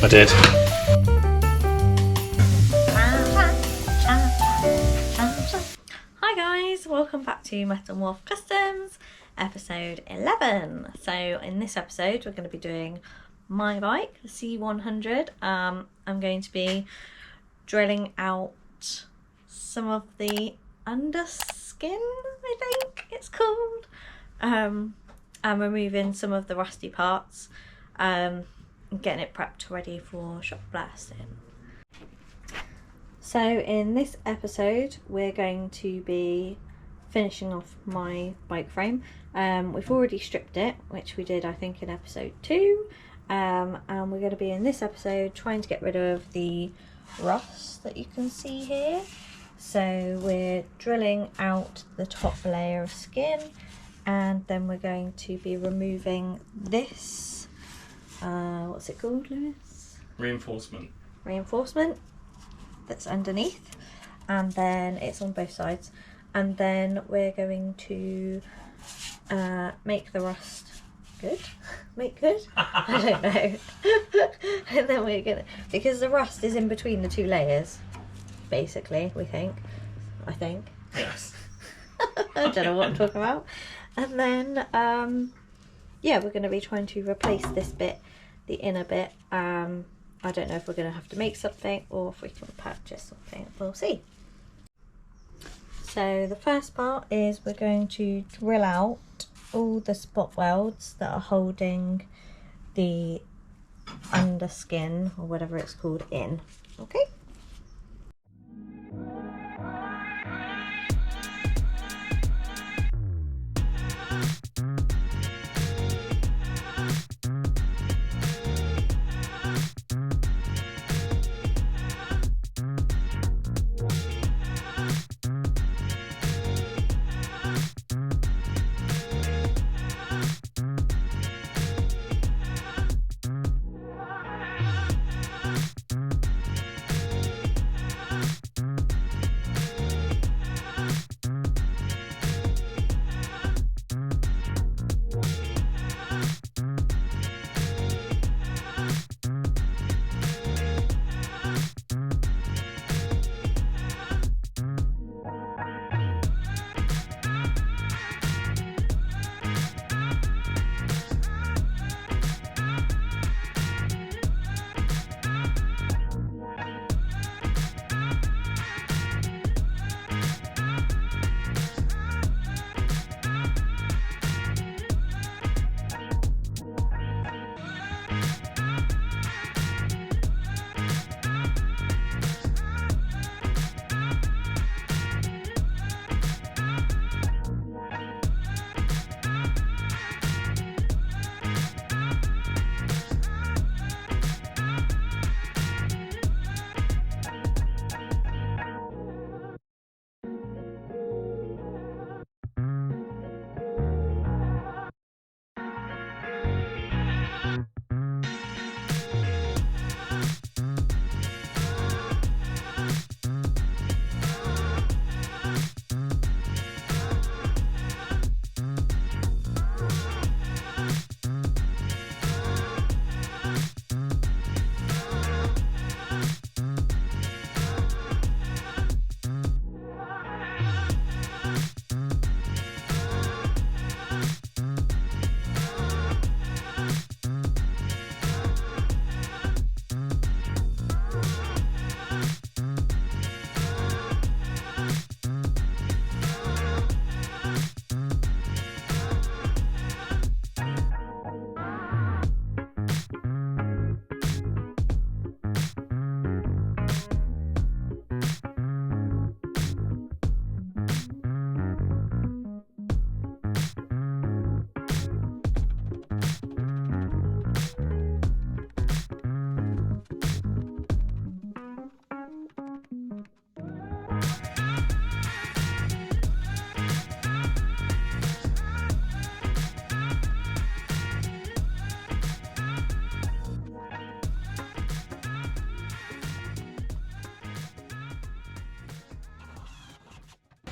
I did. Hi guys, welcome back to Metamorph Customs, episode 11. So in this episode we're going to be doing my bike, the C100. I'm going to be drilling out some of the underskin, I think it's called. I'm removing some of the rusty parts, and getting it prepped ready for shop blasting. So in this episode we're going to be finishing off my bike frame. We've already stripped it, which we did I think in episode 2, and we're going to be in this episode trying to get rid of the rust that you can see here. So we're drilling out the top layer of skin, and then we're going to be removing this, what's it called, Lewis? Reinforcement that's underneath, and then it's on both sides, and then we're going to make the rust good. Make good? I don't know. And then we're gonna, because the rust is in between the two layers, basically, I think. Yes. I don't know what I'm talking about. And then yeah, we're going to be trying to replace this bit, the inner bit. I don't know if we're going to have to make something or if we can purchase something. We'll see. So the first part is we're going to drill out all the spot welds that are holding the underskin, or whatever it's called, in. Okay.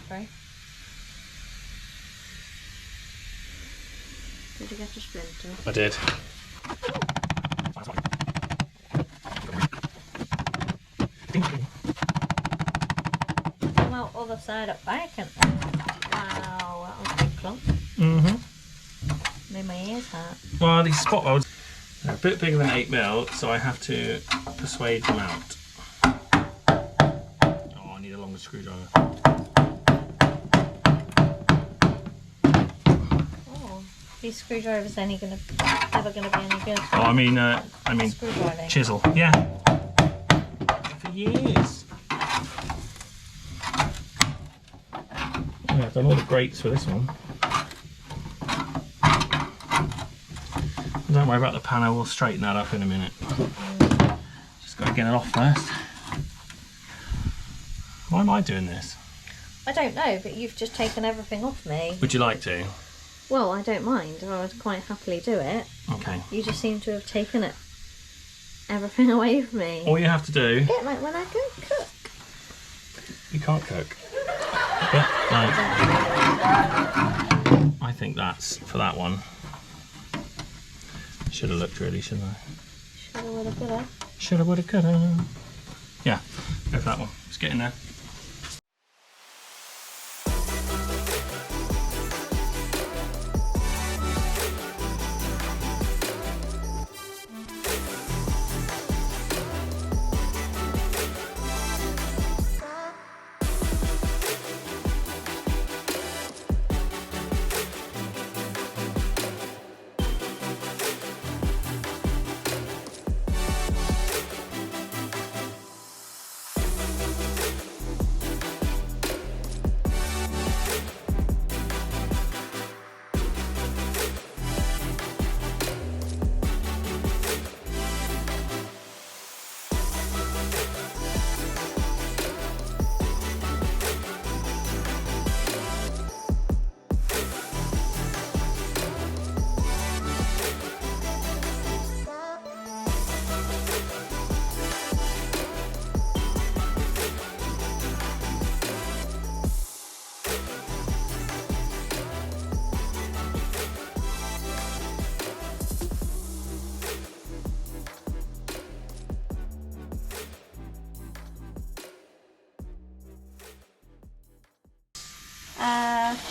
Okay. Did you get a splinter? I did. other side up back. And wow, that was a big clump. Made my ears hurt. Well, these spot welds are a bit bigger than 8mm, so I have to persuade them out. Oh, I need a longer screwdriver. Oh, these screwdrivers ain't never gonna be any good. Oh, I mean screwdriving. chisel. Yeah. For years. Yeah, I've done all the grates for this one. Don't worry about the panel, we'll straighten that up in a minute. Just got to get it off first. Why am I doing this? I don't know, but you've just taken everything off me. Would you like to? Well, I don't mind. I would quite happily do it. Okay. You just seem to have taken everything away from me. All you have to do... A bit like when I go cook. You can't cook. But, like, I think that's for that one. Should have looked really, shouldn't I? Shoulda, woulda, coulda. Shoulda, woulda, coulda. Yeah, go for that one. Let's get in there.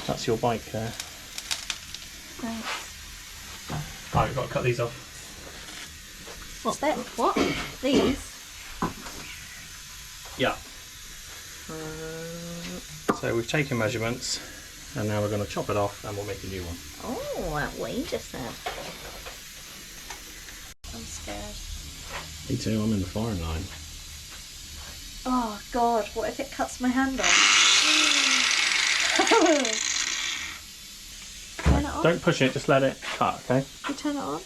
That's your bike there. Thanks. Right, we've got to cut these off. What bit? What? These? Yeah. So we've taken measurements and now we're going to chop it off and we'll make a new one. Oh, outrageous then. I'm scared. Me too, I'm in the firing line. Oh God, what if it cuts my hand off? Turn it on. Don't push it, just let it cut, okay? You turn it on.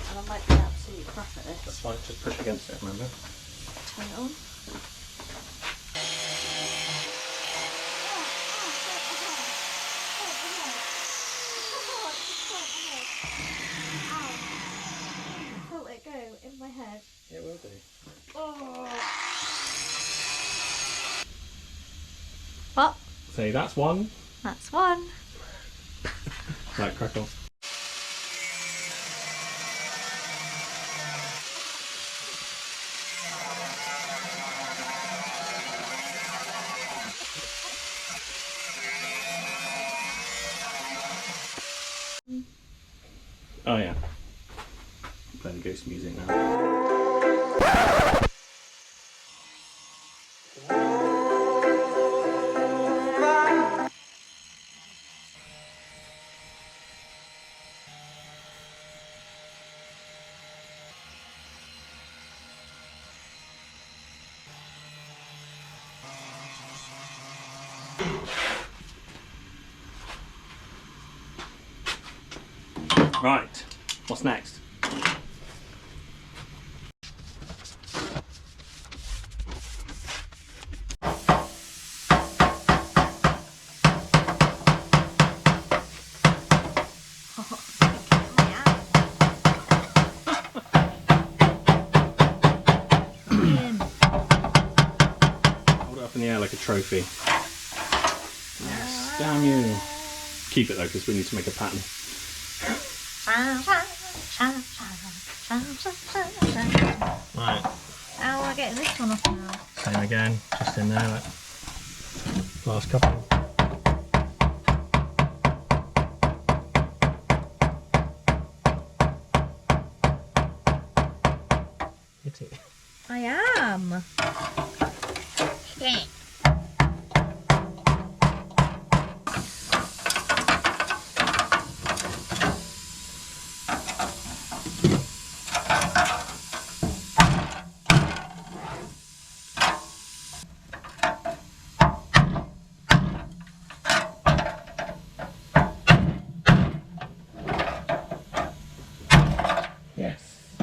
And I might be absolutely crap at this. That's fine, just push against it, remember? Turn it on. Felt it go in my head. It will do. Oh. What? So that's one. That's one. Right, crack off. Oh yeah. Playing the ghost music now. Right, what's next? Hold it up in in the air like a trophy. Yes, damn you. Keep it though, because we need to make a pattern. Right. How am I getting this one off now? Same again, just in there, like last couple. Hit it. I am. Yeah. Yes.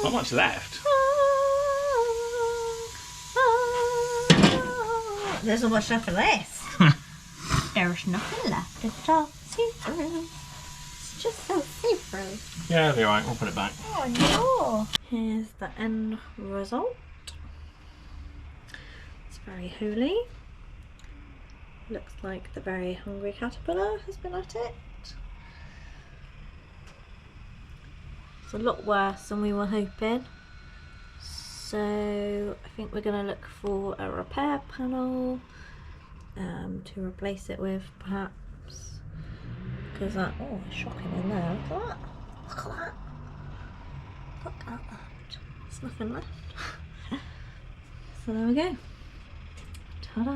Not much left. There's not much left for this. There's nothing left. It's all see-through. It's just so see-through. Yeah, it'll be alright, we'll put it back. Oh no! Here's the end result. It's very holy. Looks like the very hungry caterpillar has been at it. It's a lot worse than we were hoping. So I think we're going to look for a repair panel to replace it with, perhaps. Because that, oh, it's shocking in there. Look at that. Look at that. Look at that. There's nothing left. So there we go. Ta-da!